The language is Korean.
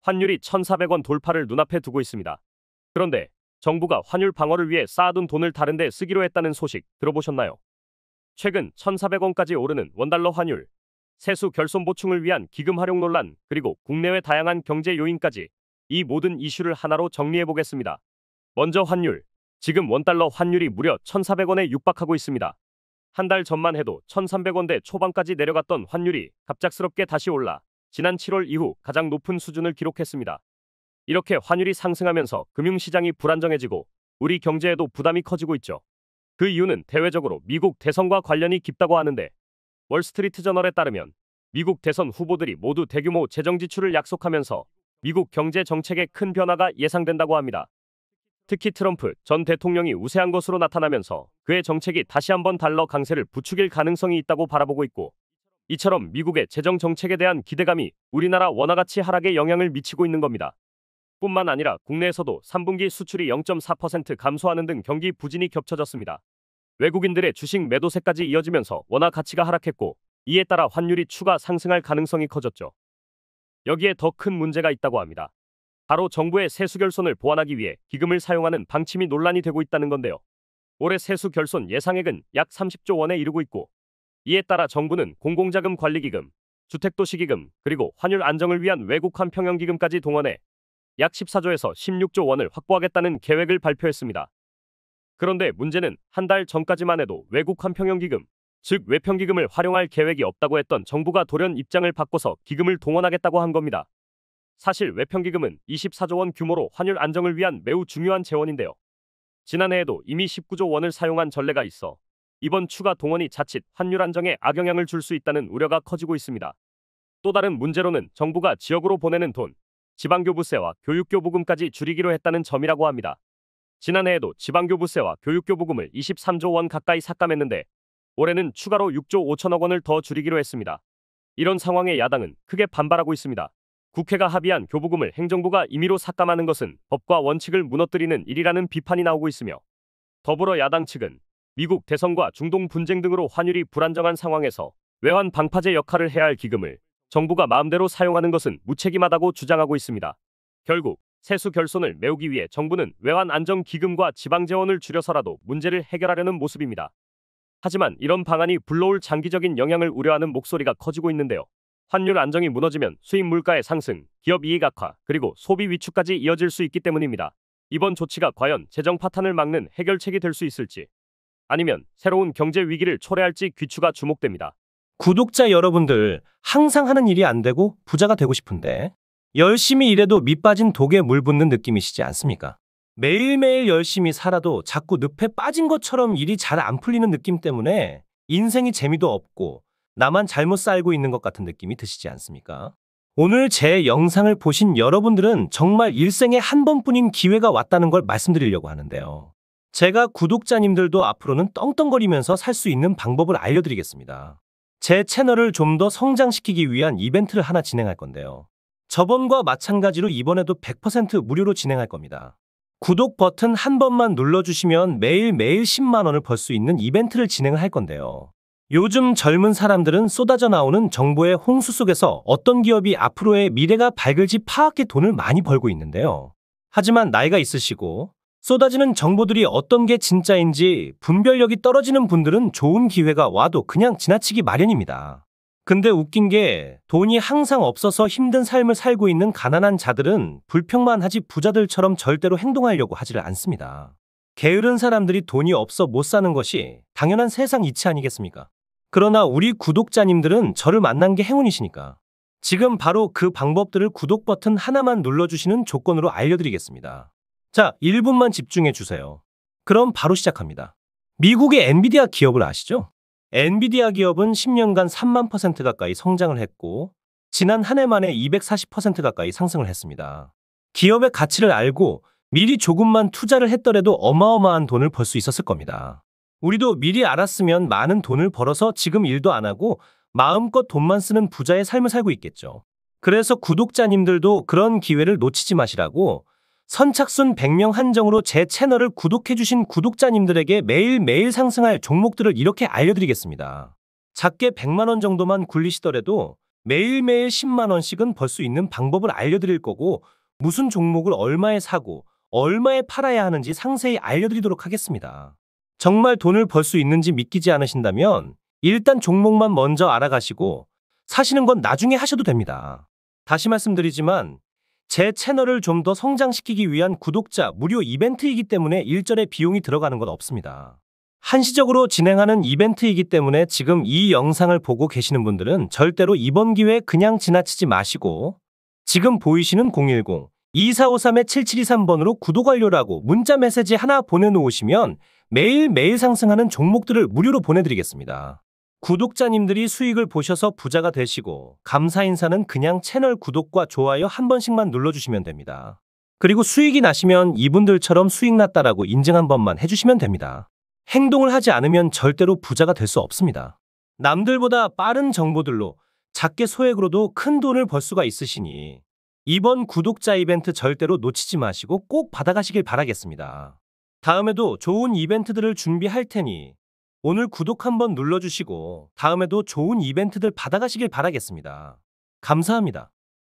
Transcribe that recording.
환율이 1,400원 돌파를 눈앞에 두고 있습니다. 그런데 정부가 환율 방어를 위해 쌓아둔 돈을 다른 데 쓰기로 했다는 소식 들어보셨나요? 최근 1,400원까지 오르는 원달러 환율, 세수 결손 보충을 위한 기금 활용 논란, 그리고 국내외 다양한 경제 요인까지 이 모든 이슈를 하나로 정리해 보겠습니다. 먼저 환율. 지금 원달러 환율이 무려 1,400원에 육박하고 있습니다. 한 달 전만 해도 1,300원대 초반까지 내려갔던 환율이 갑작스럽게 다시 올라 지난 7월 이후 가장 높은 수준을 기록했습니다. 이렇게 환율이 상승하면서 금융시장이 불안정해지고 우리 경제에도 부담이 커지고 있죠. 그 이유는 대외적으로 미국 대선과 관련이 깊다고 하는데, 월스트리트 저널에 따르면 미국 대선 후보들이 모두 대규모 재정 지출을 약속하면서 미국 경제 정책에 큰 변화가 예상된다고 합니다. 특히 트럼프 전 대통령이 우세한 것으로 나타나면서 그의 정책이 다시 한번 달러 강세를 부추길 가능성이 있다고 바라보고 있고, 이처럼 미국의 재정 정책에 대한 기대감이 우리나라 원화 가치 하락에 영향을 미치고 있는 겁니다. 뿐만 아니라 국내에서도 3분기 수출이 0.4% 감소하는 등 경기 부진이 겹쳐졌습니다. 외국인들의 주식 매도세까지 이어지면서 원화 가치가 하락했고, 이에 따라 환율이 추가 상승할 가능성이 커졌죠. 여기에 더 큰 문제가 있다고 합니다. 바로 정부의 세수 결손을 보완하기 위해 기금을 사용하는 방침이 논란이 되고 있다는 건데요. 올해 세수 결손 예상액은 약 30조 원에 이르고 있고, 이에 따라 정부는 공공자금 관리기금, 주택도시기금, 그리고 환율 안정을 위한 외국환 평형기금까지 동원해 약 14조에서 16조 원을 확보하겠다는 계획을 발표했습니다. 그런데 문제는 한 달 전까지만 해도 외국환 평형기금, 즉 외평기금을 활용할 계획이 없다고 했던 정부가 돌연 입장을 바꿔서 기금을 동원하겠다고 한 겁니다. 사실 외평기금은 24조 원 규모로 환율 안정을 위한 매우 중요한 재원인데요. 지난해에도 이미 19조 원을 사용한 전례가 있어 이번 추가 동원이 자칫 환율 안정에 악영향을 줄 수 있다는 우려가 커지고 있습니다. 또 다른 문제로는 정부가 지역으로 보내는 돈, 지방교부세와 교육교부금까지 줄이기로 했다는 점이라고 합니다. 지난해에도 지방교부세와 교육교부금을 23조 원 가까이 삭감했는데 올해는 추가로 6조 5천억 원을 더 줄이기로 했습니다. 이런 상황에 야당은 크게 반발하고 있습니다. 국회가 합의한 교부금을 행정부가 임의로 삭감하는 것은 법과 원칙을 무너뜨리는 일이라는 비판이 나오고 있으며, 더불어 야당 측은 미국 대선과 중동 분쟁 등으로 환율이 불안정한 상황에서 외환 방파제 역할을 해야 할 기금을 정부가 마음대로 사용하는 것은 무책임하다고 주장하고 있습니다. 결국 세수 결손을 메우기 위해 정부는 외환 안정 기금과 지방 재원을 줄여서라도 문제를 해결하려는 모습입니다. 하지만 이런 방안이 불러올 장기적인 영향을 우려하는 목소리가 커지고 있는데요. 환율 안정이 무너지면 수입 물가의 상승, 기업 이익 악화, 그리고 소비 위축까지 이어질 수 있기 때문입니다. 이번 조치가 과연 재정 파탄을 막는 해결책이 될 수 있을지, 아니면 새로운 경제 위기를 초래할지 귀추가 주목됩니다. 구독자 여러분들, 항상 하는 일이 안 되고 부자가 되고 싶은데 열심히 일해도 밑 빠진 독에 물 붓는 느낌이시지 않습니까? 매일매일 열심히 살아도 자꾸 늪에 빠진 것처럼 일이 잘 안 풀리는 느낌 때문에 인생이 재미도 없고 나만 잘못 살고 있는 것 같은 느낌이 드시지 않습니까? 오늘 제 영상을 보신 여러분들은 정말 일생에 한 번뿐인 기회가 왔다는 걸 말씀드리려고 하는데요. 제가 구독자님들도 앞으로는 떵떵거리면서 살 수 있는 방법을 알려드리겠습니다. 제 채널을 좀 더 성장시키기 위한 이벤트를 하나 진행할 건데요. 저번과 마찬가지로 이번에도 100% 무료로 진행할 겁니다. 구독 버튼 한 번만 눌러주시면 매일매일 10만 원을 벌 수 있는 이벤트를 진행을 할 건데요. 요즘 젊은 사람들은 쏟아져 나오는 정보의 홍수 속에서 어떤 기업이 앞으로의 미래가 밝을지 파악해 돈을 많이 벌고 있는데요. 하지만 나이가 있으시고 쏟아지는 정보들이 어떤 게 진짜인지 분별력이 떨어지는 분들은 좋은 기회가 와도 그냥 지나치기 마련입니다. 근데 웃긴 게 돈이 항상 없어서 힘든 삶을 살고 있는 가난한 자들은 불평만 하지 부자들처럼 절대로 행동하려고 하지를 않습니다. 게으른 사람들이 돈이 없어 못 사는 것이 당연한 세상 이치 아니겠습니까? 그러나 우리 구독자님들은 저를 만난 게 행운이시니까 지금 바로 그 방법들을 구독 버튼 하나만 눌러주시는 조건으로 알려드리겠습니다. 자, 1분만 집중해 주세요. 그럼 바로 시작합니다. 미국의 엔비디아 기업을 아시죠? 엔비디아 기업은 10년간 3만 % 가까이 성장을 했고 지난 한 해 만에 240% 가까이 상승을 했습니다. 기업의 가치를 알고 미리 조금만 투자를 했더라도 어마어마한 돈을 벌 수 있었을 겁니다. 우리도 미리 알았으면 많은 돈을 벌어서 지금 일도 안 하고 마음껏 돈만 쓰는 부자의 삶을 살고 있겠죠. 그래서 구독자님들도 그런 기회를 놓치지 마시라고 선착순 100명 한정으로 제 채널을 구독해주신 구독자님들에게 매일매일 상승할 종목들을 이렇게 알려드리겠습니다. 작게 100만 원 정도만 굴리시더라도 매일매일 10만 원씩은 벌 수 있는 방법을 알려드릴 거고 무슨 종목을 얼마에 사고 얼마에 팔아야 하는지 상세히 알려드리도록 하겠습니다. 정말 돈을 벌 수 있는지 믿기지 않으신다면 일단 종목만 먼저 알아가시고 사시는 건 나중에 하셔도 됩니다. 다시 말씀드리지만 제 채널을 좀 더 성장시키기 위한 구독자 무료 이벤트이기 때문에 일절의 비용이 들어가는 건 없습니다. 한시적으로 진행하는 이벤트이기 때문에 지금 이 영상을 보고 계시는 분들은 절대로 이번 기회 그냥 지나치지 마시고 지금 보이시는 010-2453-7723번으로 구독 완료라고 문자 메시지 하나 보내놓으시면 매일매일 상승하는 종목들을 무료로 보내드리겠습니다. 구독자님들이 수익을 보셔서 부자가 되시고 감사 인사는 그냥 채널 구독과 좋아요 한 번씩만 눌러주시면 됩니다. 그리고 수익이 나시면 이분들처럼 수익 났다라고 인증 한 번만 해주시면 됩니다. 행동을 하지 않으면 절대로 부자가 될 수 없습니다. 남들보다 빠른 정보들로 작게 소액으로도 큰 돈을 벌 수가 있으시니 이번 구독자 이벤트 절대로 놓치지 마시고 꼭 받아가시길 바라겠습니다. 다음에도 좋은 이벤트들을 준비할 테니 오늘 구독 한번 눌러주시고 다음에도 좋은 이벤트들 받아가시길 바라겠습니다. 감사합니다.